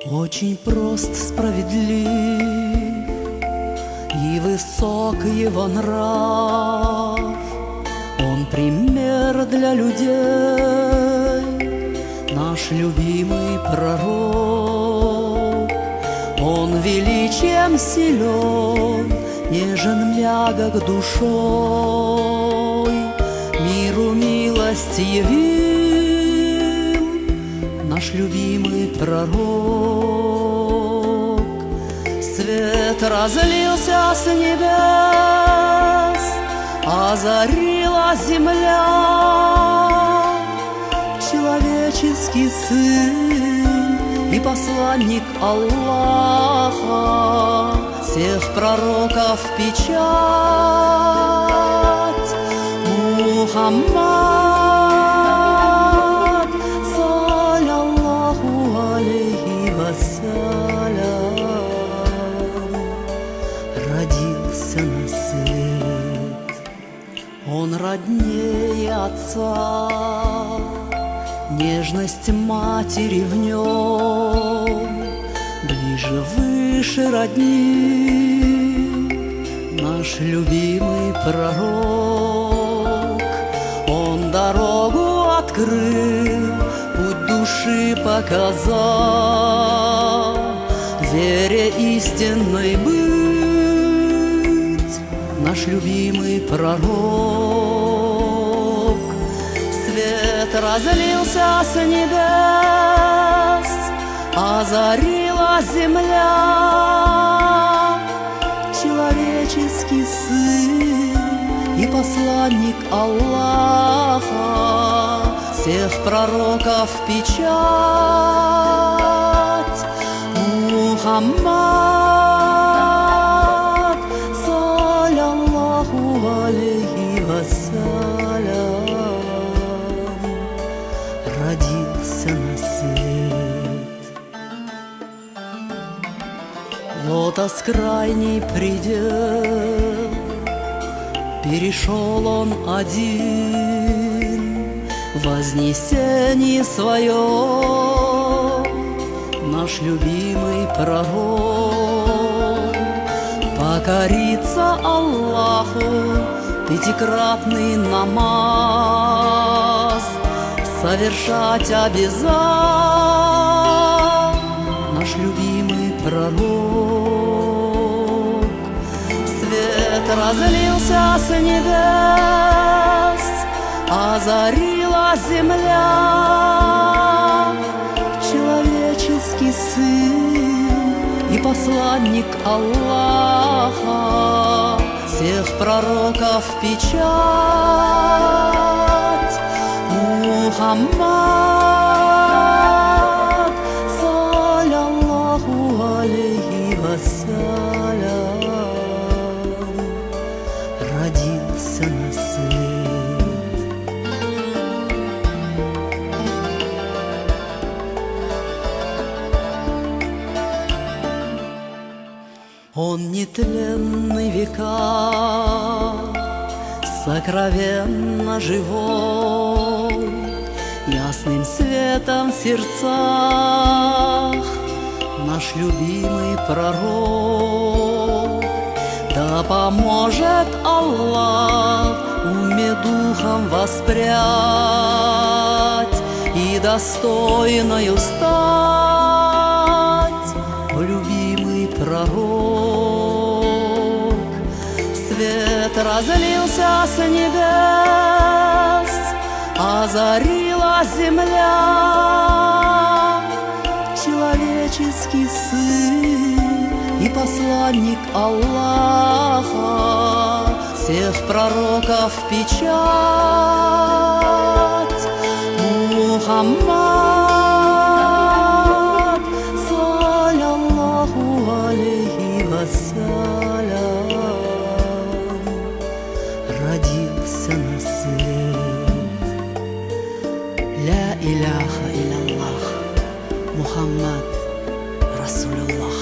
Очень прост, справедлив и высок его нрав. Он пример для людей, наш любимый пророк. Он величием силен, нежен, мягок душой, миру милость явил наш любимый пророк. Свет разлился с небес, озарила земля. Человеческий сын и посланник Аллаха, всех пророков печать Мухаммад, салляллаху алейхи вассалям, родился на свет. Он роднее отца, нежность матери в нем, ближе, выше родни, наш любимый пророк. Он дорогу открыл, путь души показал, вере истинной быть, наш любимый пророк. Свет разлился с небес, озарила земля. Человеческий сын и посланник Аллаха, всех пророков печать Мухаммад, салляллаху алейхи вассалям, родился на свет. Лотос крайний предел, перешел он один, вознесение свое, наш любимый пророк. Покориться Аллаху, пятикратный намаз совершать обязал, наш любимый пророк. Свет разлился с небес, озарила земля. Человеческий сын и посланник Аллаха, всех пророков печать Мухаммад, салляллаху алейхи вассалям, родился на свет. Он нетленный века, сокровенно живой, ясным светом в сердцах наш любимый пророк. Да поможет Аллах уме духом воспрять и достойною стать, любимый пророк. Свет разлился с небес, озарила земля. Человеческий сын и посланник Аллаха, всех пророков печать Мухаммад, салляллаху алейхи вассалям, родился на свет. Ля иляха илlallah, Мухаммад Расулуллах.